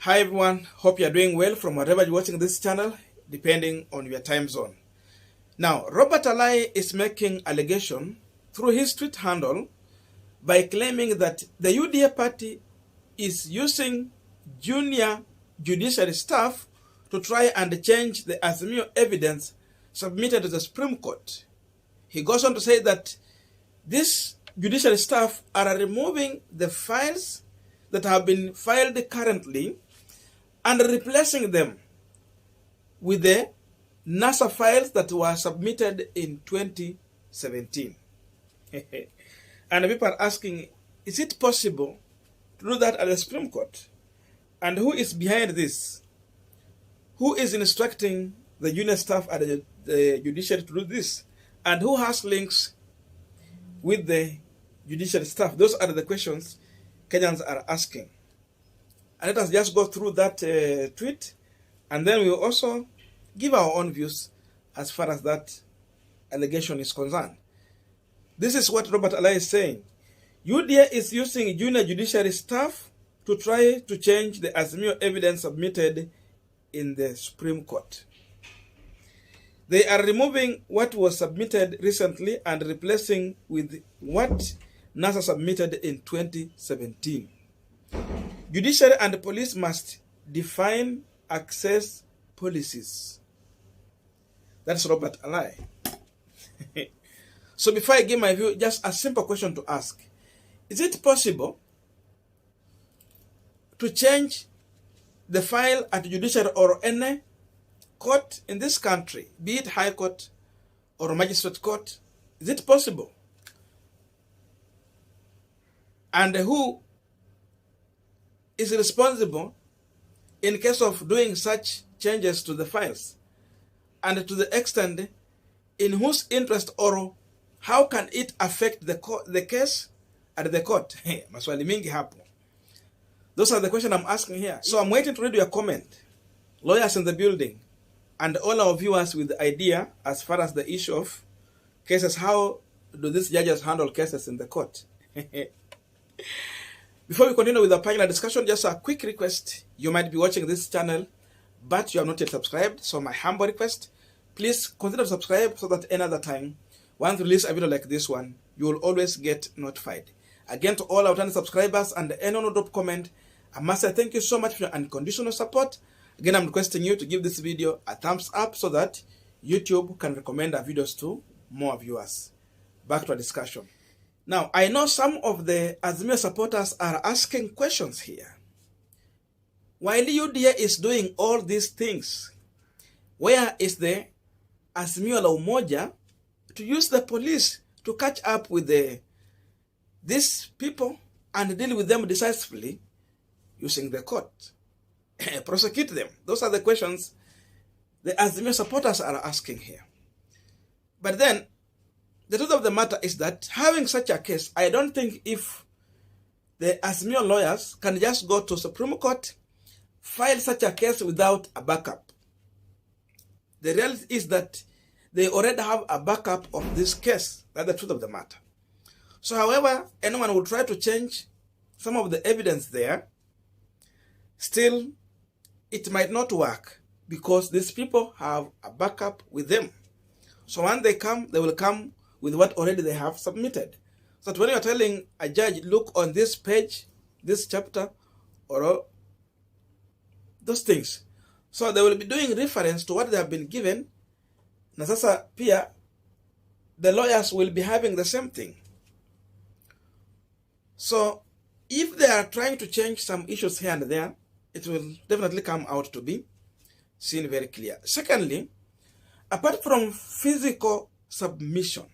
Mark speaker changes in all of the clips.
Speaker 1: Hi everyone, hope you are doing well from wherever you're watching this channel, depending on your time zone. Now, Robert Alai is making allegation through his tweet handle by claiming that the UDA party is using junior judiciary staff to try and change the Azimio evidence submitted to the Supreme Court. He goes on to say that these judiciary staff are removing the files that have been filed currently and replacing them with the NASA files that were submitted in 2017. And people are asking, is it possible to do that at the Supreme Court? And who is behind this? Who is instructing the junior staff at the judiciary to do this? And who has links with the judiciary staff? Those are the questions Kenyans are asking. And let us just go through that tweet, and then we will also give our own views as far as that allegation is concerned. This is what Robert Alai is saying. UDA is using junior judiciary staff to try to change the Azimio evidence submitted in the Supreme Court. They are removing what was submitted recently and replacing with what NASA submitted in 2017. Judiciary and police must define access policies. That's Robert Alai. So before I give my view, just a simple question to ask. Is it possible to change the file at judiciary or any court in this country, be it High Court or Magistrate Court? Is it possible? And who is responsible in case of doing such changes to the files? And to the extent in whose interest or how can it affect the case at the court? Maswali mingi hapo. Those are the questions I'm asking here. So I'm waiting to read your comment. Lawyers in the building and all our viewers with the idea as far as the issue of cases. How do these judges handle cases in the court? Before we continue with the panel discussion, just a quick request. You might be watching this channel, but you have not yet subscribed. So my humble request, please consider subscribe so that another time, once we release a video like this one, you will always get notified. Again, to all our returning subscribers and anyone who drop comment, I must say thank you so much for your unconditional support. Again, I'm requesting you to give this video a thumbs up so that YouTube can recommend our videos to more viewers. Back to our discussion. Now, I know some of the Azimio supporters are asking questions here. While UDA is doing all these things, where is the Azimio la Umoja to use the police to catch up with these people and deal with them decisively using the court? Prosecute them. Those are the questions the Azimio supporters are asking here. But then, the truth of the matter is that having such a case, I don't think if the Azimio lawyers can just go to Supreme Court, file such a case without a backup. The reality is that they already have a backup of this case. That's the truth of the matter. So however, anyone will try to change some of the evidence there, still it might not work because these people have a backup with them. So when they come, they will come with what already they have submitted. So that when you're telling a judge, look on this page, this chapter, or those things. So they will be doing reference to what they have been given. Na sasa pia, the lawyers will be having the same thing. So if they are trying to change some issues here and there, it will definitely come out to be seen very clear. Secondly, apart from physical submission,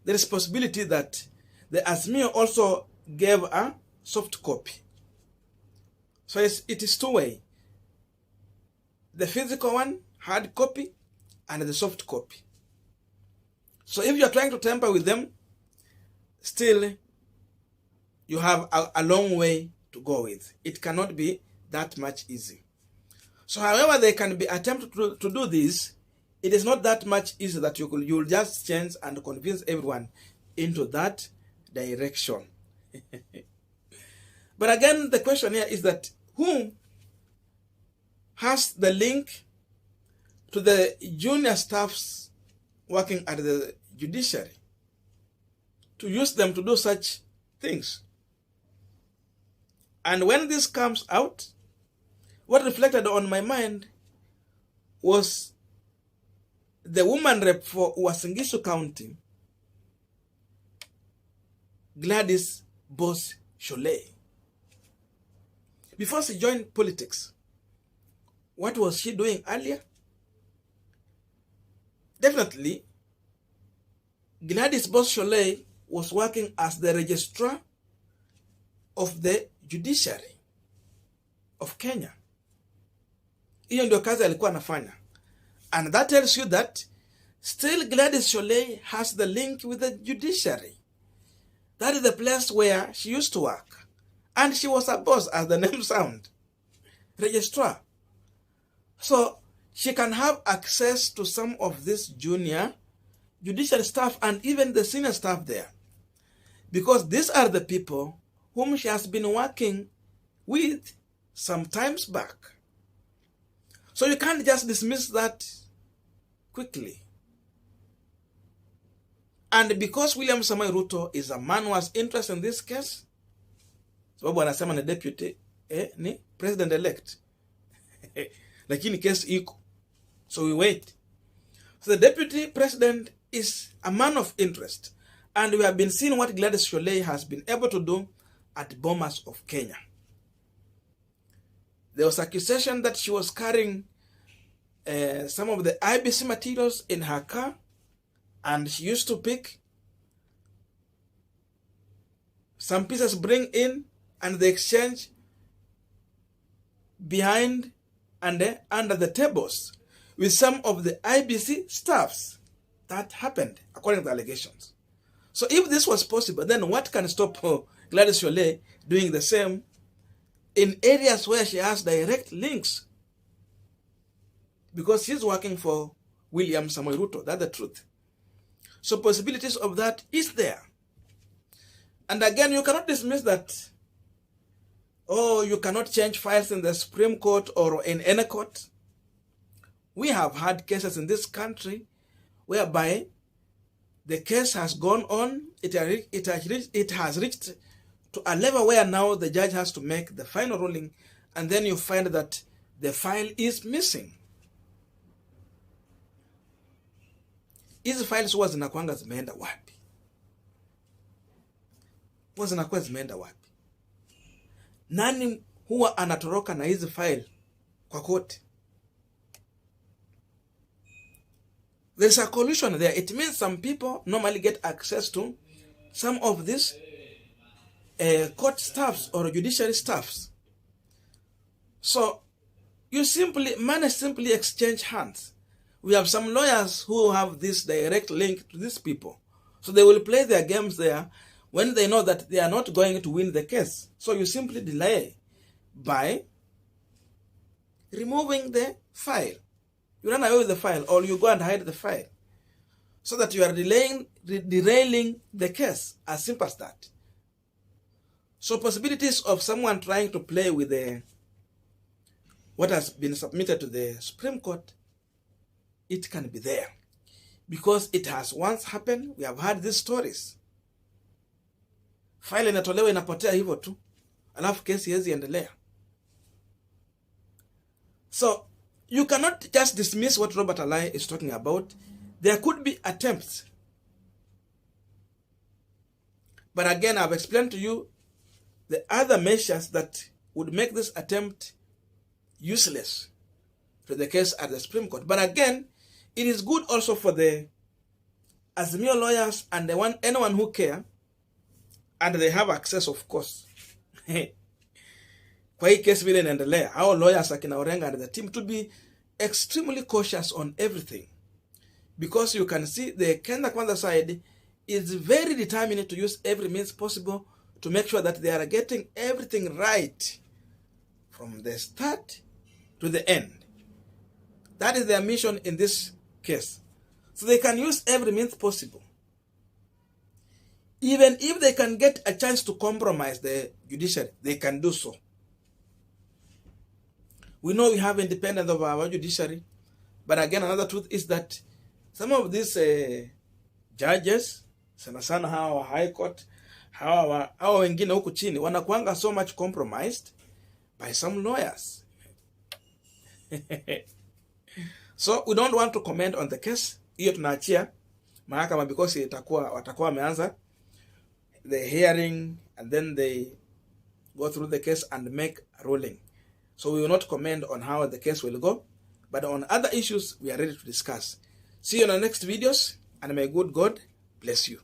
Speaker 1: there is possibility that the Azimio also gave a soft copy. So it is two-way. The physical one, hard copy, and the soft copy. So if you are trying to tamper with them, still you have a long way to go with. It cannot be that much easy. So however they can be attempted to do this, it is not that much easy that you will just change and convince everyone into that direction. But again, the question here is that who has the link to the junior staffs working at the judiciary to use them to do such things? And when this comes out, what reflected on my mind was the woman rep for Uasin Gishu County, Gladys Boss Sholei. Before she joined politics, what was she doing earlier? Definitely, Gladys Boss Sholei was working as the registrar of the judiciary of Kenya. Hiyo ndio kazi alikuwa anafanya. And that tells you that still Gladys Sholei has the link with the judiciary. That is the place where she used to work. And she was a boss, as the name sounds, registrar. So she can have access to some of this junior judicial staff and even the senior staff there. Because these are the people whom she has been working with some times back. So you can't just dismiss that quickly. And because William Samoei Ruto is a man who has interest in this case, sababu anasema ni deputy, ni president-elect. Lakini case iko. So we wait. So the deputy president is a man of interest. And we have been seeing what Gladys Sholei has been able to do at Bomas of Kenya. There was accusation that she was carrying some of the IBC materials in her car, and she used to pick some pieces, bring in, and they exchange behind and under the tables with some of the IBC staffs. That happened, according to the allegations. So if this was possible, then what can stop Gladys Sholei doing the same in areas where she has direct links? Because she's working for William Samoei Ruto. That's the truth. So possibilities of that is there. And again, you cannot dismiss that, oh, you cannot change files in the Supreme Court or in any court. We have had cases in this country whereby the case has gone on, it has reached to a level where now the judge has to make the final ruling, and then you find that the file is missing. Hizi files huwa zinakuanga zimeenda wapi? Huwa zinakuwa zimeenda wapi? Nani huwa anatoroka na hizi file kwa kote? There's a collusion there. It means some people normally get access to some of these court staffs or judiciary staffs. So money simply exchange hands. We have some lawyers who have this direct link to these people. So they will play their games there when they know that they are not going to win the case. So you simply delay by removing the file. You run away with the file, or you go and hide the file, so that you are derailing the case. As simple as that. So possibilities of someone trying to play with what has been submitted to the Supreme Court, it can be there. Because it has once happened. We have heard these stories. File inatolewa inapotea hivyo tu, alafu kesi hezi endelea. So you cannot just dismiss what Robert Alai is talking about. There could be attempts. But again, I've explained to you the other measures that would make this attempt useless to the case at the Supreme Court. But again, it is good also for the Azimio lawyers and anyone who care, and they have access, of course. Kwa hii case vile inaendelea, our lawyers akina Orenga and the team to be extremely cautious on everything. Because you can see the Kenya Kwanza side is very determined to use every means possible to make sure that they are getting everything right from the start to the end. That is their mission in this case. So they can use every means possible. Even if they can get a chance to compromise the judiciary, they can do so. We know we have independence of our judiciary, but again, another truth is that some of these judges, sana sana hawa high court, hawa wengine huku chini, wanakuanga so much compromised by some lawyers. So we don't want to comment on the case. Hiyo tunaachia mahakama because watakuwa wameanza the hearing and then they go through the case and make a ruling. So we will not comment on how the case will go, but on other issues we are ready to discuss. See you in the next videos, and may good God bless you.